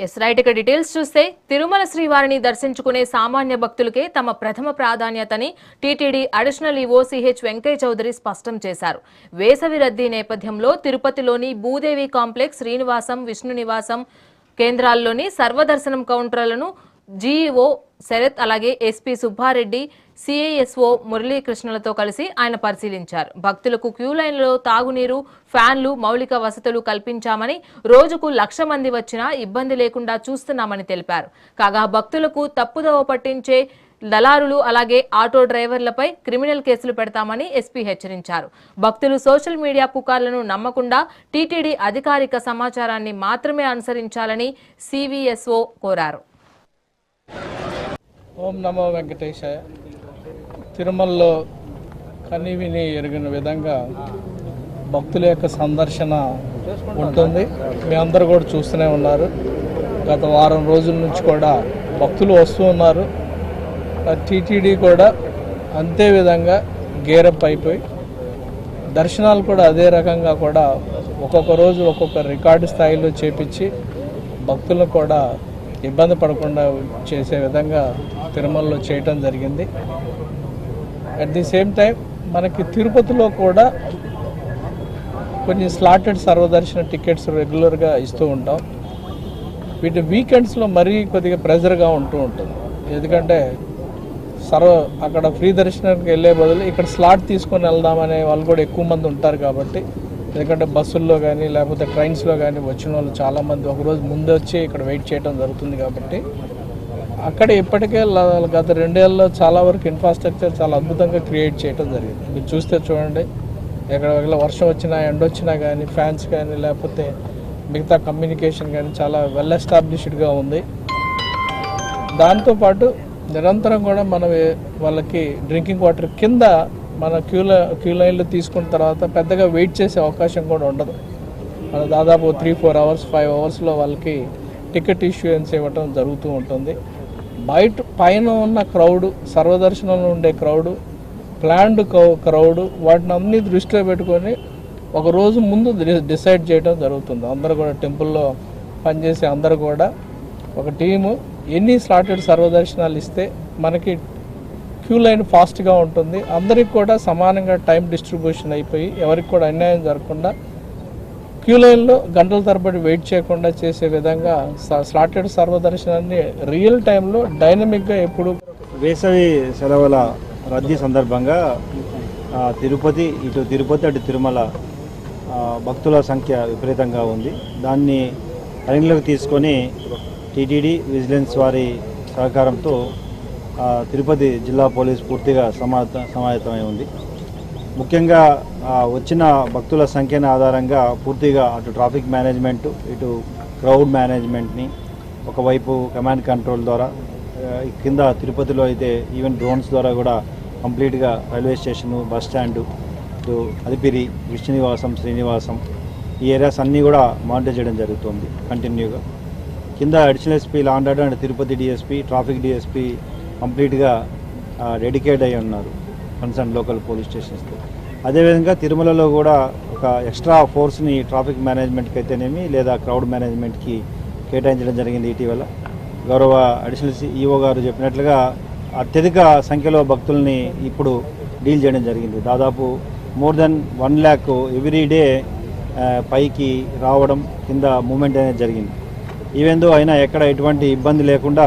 Yes right ఇక details చూస్తే తిరుమల శ్రీవారిని దర్శించుకునే సామాన్య భక్తులకే తమ ప్రథమ ప్రాధాన్యతని టీటీడీ అడిషనల్ ఈవో సిహెచ్ వెంకయ్య చౌదరి స్పష్టం చేశారు. వేసవి రద్దీ నేపథ్యంలో తిరుపతిలోని భూదేవి కాంప్లెక్స్, శ్రీనివాసం, విష్ణు నివాసం కేంద్రాల్లోని సర్వదర్శనం కౌంటర్లను జీఈఓ శరత్ అలాగే ఎస్పీ సుబ్బారెడ్డి, సిఐఎస్ఓ మురళీకృష్ణలతో కలిసి ఆయన పరిశీలించారు. భక్తులకు క్యూ లైన్లలో తాగునీరు, ఫ్యాన్లు, మౌలిక వసతులు కల్పించామని, రోజుకు 1,00,000 మంది వచ్చినా ఇబ్బంది లేకుండా చూస్తున్నామని తెలిపారు. కాగా భక్తులకు తప్పుదోవ పట్టించే దళారులు అలాగే ఆటో డ్రైవర్లపై క్రిమినల్ కేసులు పెడతామని ఎస్పీ హెచ్చరించారు. భక్తులు సోషల్ మీడియా పుకార్లను నమ్మకుండా టీటీడీ అధికారిక సమాచారాన్ని మాత్రమే అనుసరించాలని సివిఎస్ఓ కోరారు. ఓం నమో వెంకటేశాయ. తిరుమలలో కనివిని ఎరిగిన విధంగా భక్తుల యొక్క సందర్శన ఉంటుంది. మీ అందరూ కూడా చూస్తూనే ఉన్నారు. గత వారం రోజుల నుంచి కూడా భక్తులు వస్తూ ఉన్నారు. టీటీడీ కూడా అంతే విధంగా గేరప్ అయిపోయి దర్శనాలు కూడా అదే రకంగా కూడా ఒక్కొక్క రోజు ఒక్కొక్క రికార్డు స్థాయిలో చేపించి భక్తులను కూడా ఇబ్బంది పడకుండా చేసే విధంగా తిరుమలలో చేయటం జరిగింది. అట్ ది సేమ్ టైం మనకి తిరుపతిలో కూడా కొన్ని స్లాటెడ్ సర్వదర్శన టికెట్స్ రెగ్యులర్గా ఇస్తూ ఉంటాం. వీటి వీకెండ్స్లో మరీ కొద్దిగా ప్రెజర్గా ఉంటూ ఉంటుంది. ఎందుకంటే అక్కడ ఫ్రీ దర్శనానికి వెళ్ళే బదులు ఇక్కడ స్లాట్ తీసుకొని వెళ్దామనే వాళ్ళు కూడా ఎక్కువ మంది ఉంటారు. కాబట్టి ఎందుకంటే బస్సుల్లో కానీ లేకపోతే ట్రైన్స్లో కానీ వచ్చిన వాళ్ళు చాలామంది ఒకరోజు ముందు వచ్చి ఇక్కడ వెయిట్ చేయడం జరుగుతుంది. కాబట్టి అక్కడ ఇప్పటికే గత 2 ఏళ్ళలో చాలా వరకు ఇన్ఫ్రాస్ట్రక్చర్ చాలా అద్భుతంగా క్రియేట్ చేయడం జరిగింది. మీరు చూస్తే చూడండి, ఎక్కడ వర్షం వచ్చినా ఎండ వచ్చినా కానీ ఫ్యాన్స్ కానీ లేకపోతే మిగతా కమ్యూనికేషన్ కానీ చాలా వెల్ ఎస్టాబ్లిష్డ్గా ఉంది. దాంతోపాటు నిరంతరం కూడా మనం వాళ్ళకి డ్రింకింగ్ వాటర్ కింద మన క్యూ లైన్లు తీసుకున్న తర్వాత పెద్దగా వెయిట్ చేసే అవకాశం కూడా ఉండదు. మన దాదాపు 3-4 అవర్స్ 5 అవర్స్లో వాళ్ళకి టికెట్ ఇష్యూయన్స్ ఇవ్వటం జరుగుతూ ఉంటుంది. పైన ఉన్న క్రౌడ్, సర్వదర్శనంలో ఉండే క్రౌడ్, ప్లాన్డ్ క్రౌడ్, వాటిని అన్ని దృష్టిలో పెట్టుకొని ఒక రోజు ముందు డిసైడ్ చేయడం జరుగుతుంది. అందరూ కూడా టెంపుల్లో పనిచేసే అందరూ కూడా ఒక టీము ఎన్ని స్లాటెడ్ సర్వదర్శనాలు ఇస్తే మనకి క్యూ లైన్ ఫాస్ట్గా ఉంటుంది, అందరికి కూడా సమానంగా టైం డిస్ట్రిబ్యూషన్ అయిపోయి ఎవరికి కూడా అన్యాయం జరగకుండా క్యూ లైన్లో గంటల తరబడి వెయిట్ చేయకుండా చేసే విధంగా స్లాటెడ్ సర్వదర్శనాన్ని రియల్ టైంలో డైనమిక్గా ఎప్పుడు వేసవి సెలవుల రద్దీ సందర్భంగా ఇటు తిరుపతి అటు తిరుమల భక్తుల సంఖ్య విపరీతంగా ఉంది. దాన్ని పరిగణలోకి తీసుకొని టీటీడీ విజిలెన్స్ వారి సహకారంతో తిరుపతి జిల్లా పోలీస్ పూర్తిగా సమాయత్తమై ఉంది. ముఖ్యంగా వచ్చిన భక్తుల సంఖ్యను ఆధారంగా పూర్తిగా అటు ట్రాఫిక్ మేనేజ్మెంట్, ఇటు క్రౌడ్ మేనేజ్మెంట్ని ఒకవైపు కమాండ్ కంట్రోల్ ద్వారా, కింద తిరుపతిలో అయితే ఈవెన్ డ్రోన్స్ ద్వారా కూడా కంప్లీట్గా రైల్వే స్టేషను, బస్ స్టాండు, ఇటు అలిపిరి, విష్ణు నివాసం, శ్రీనివాసం ఈ ఏరియాస్ అన్నీ కూడా మానిటర్ చేయడం జరుగుతుంది కంటిన్యూగా. కింద additional SP law and order and Tirupati DSP, traffic DSP కంప్లీట్గా డెడికేట్ అయి ఉన్నారు కన్సర్న్ లోకల్ పోలీస్ స్టేషన్స్తో. అదేవిధంగా తిరుమలలో కూడా ఒక ఎక్స్ట్రా ఫోర్స్ని ట్రాఫిక్ మేనేజ్మెంట్కి అయితేనేమి లేదా క్రౌడ్ మేనేజ్మెంట్కి కేటాయించడం జరిగింది. ఇటీవల గౌరవ అడిషనల్ ఈఓ గారు చెప్పినట్లుగా అత్యధిక సంఖ్యలో భక్తుల్ని ఇప్పుడు డీల్ చేయడం జరిగింది. దాదాపు more than 1 lakh every day పైకి రావడం, కింద మూమెంట్ అనేది జరిగింది. ఈవెందో అయినా ఎక్కడ ఎటువంటి ఇబ్బంది లేకుండా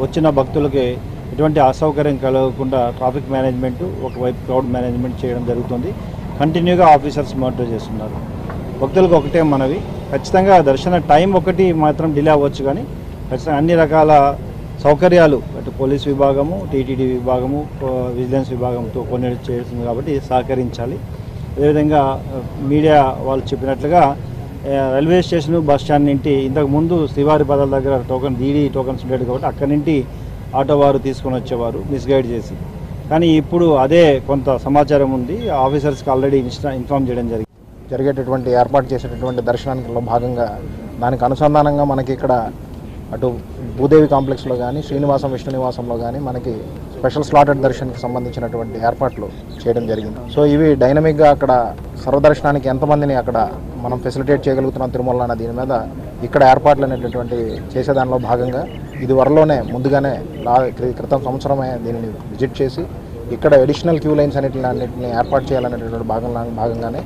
వచ్చిన భక్తులకి ఎటువంటి అసౌకర్యం కలగకుండా ట్రాఫిక్ మేనేజ్మెంట్, ఒకవైపు క్రౌడ్ మేనేజ్మెంట్ చేయడం జరుగుతుంది. కంటిన్యూగా ఆఫీసర్స్ మానిటర్ చేస్తున్నారు. భక్తులకు ఒకటే మనవి, ఖచ్చితంగా దర్శన టైం ఒకటి మాత్రం డిలే అవ్వచ్చు, కానీ ఖచ్చితంగా అన్ని రకాల సౌకర్యాలు అటు పోలీస్ విభాగము, టీటీడీ విభాగము, విజిలెన్స్ విభాగంతో కోఆర్డినేట్ చేస్తుంది కాబట్టి సహకరించాలి. అదేవిధంగా మీడియా వాళ్ళు చెప్పినట్లుగా రైల్వే స్టేషన్, బస్ స్టాండ్ నుండి ఇంతకుముందు శ్రీవారి పదాల దగ్గర డీడీ టోకన్స్ ఉండేది కాబట్టి అక్కడి నుండి ఆటో వారు తీసుకొని వచ్చేవారు మిస్గైడ్ చేసి. కానీ ఇప్పుడు అదే కొంత సమాచారం ఉంది, ఆఫీసర్స్కి ఆల్రెడీ ఇన్ఫార్మ్ చేయడం జరిగేటటువంటి ఏర్పాటు చేసేటటువంటి దర్శనానికి భాగంగా దానికి అనుసంధానంగా మనకి ఇక్కడ అటు భూదేవి కాంప్లెక్స్లో కానీ, శ్రీనివాసం, విష్ణు నివాసంలో కానీ మనకి స్పెషల్ స్లాటెడ్ దర్శన్కి సంబంధించినటువంటి ఏర్పాట్లు చేయడం జరిగింది. సో ఇవి డైనమిక్గా అక్కడ సర్వదర్శనానికి ఎంతమందిని అక్కడ మనం ఫెసిలిటేట్ చేయగలుగుతున్నాం తిరుమల అన్న దీని మీద ఇక్కడ ఏర్పాట్లు అనేటటువంటి చేసేదానిలో భాగంగా ఇది త్వరలోనే ముందుగానే క్రితం సంవత్సరమే దీనిని విజిట్ చేసి ఇక్కడ అడిషనల్ క్యూ లైన్స్ అన్నింటిని ఏర్పాటు చేయాలనేటటువంటి భాగంగానే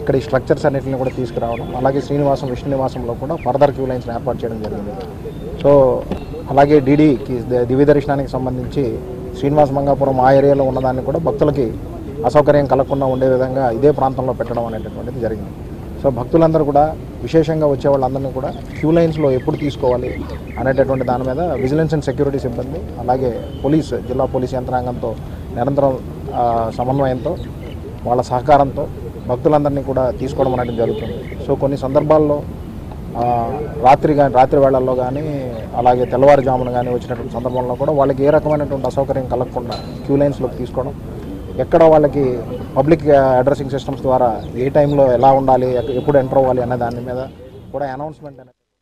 ఇక్కడ ఈ స్ట్రక్చర్స్ అన్నింటిని కూడా తీసుకురావడం, అలాగే శ్రీనివాసం విష్ణు నివాసంలో కూడా ఫర్దర్ క్యూ లైన్స్ని ఏర్పాటు చేయడం జరిగింది. సో అలాగే డీడీకి దివ్య దర్శనానికి సంబంధించి శ్రీనివాస మంగాపురం ఆ ఏరియాలో ఉన్నదాన్ని కూడా భక్తులకి అసౌకర్యం కలగకుండా ఉండే విధంగా ఇదే ప్రాంతంలో పెట్టడం అనేటటువంటిది జరిగింది. సో భక్తులందరూ కూడా విశేషంగా వచ్చే వాళ్ళందరినీ కూడా క్యూ లైన్స్లో ఎప్పుడు తీసుకోవాలి అనేటటువంటి దాని మీద విజిలెన్స్ అండ్ సెక్యూరిటీ సిబ్బంది అలాగే జిల్లా పోలీస్ యంత్రాంగంతో నిరంతరం సమన్వయంతో వాళ్ళ సహకారంతో భక్తులందరినీ కూడా తీసుకోవడం అనేది జరుగుతుంది. సో కొన్ని సందర్భాల్లో రాత్రి వేళల్లో కానీ అలాగే తెల్లవారుజామున కానీ వచ్చినటువంటి సందర్భంలో కూడా వాళ్ళకి ఏ రకమైనటువంటి అసౌకర్యం కలగకుండా క్యూ లైన్స్లోకి తీసుకోవడం, ఎక్కడ వాళ్ళకి పబ్లిక్ అడ్రసింగ్ సిస్టమ్స్ ద్వారా ఏ టైంలో ఎలా ఉండాలి, ఎప్పుడు ఎంటర్ అవ్వాలి అనే దాని మీద కూడా అనౌన్స్మెంట్ అనేది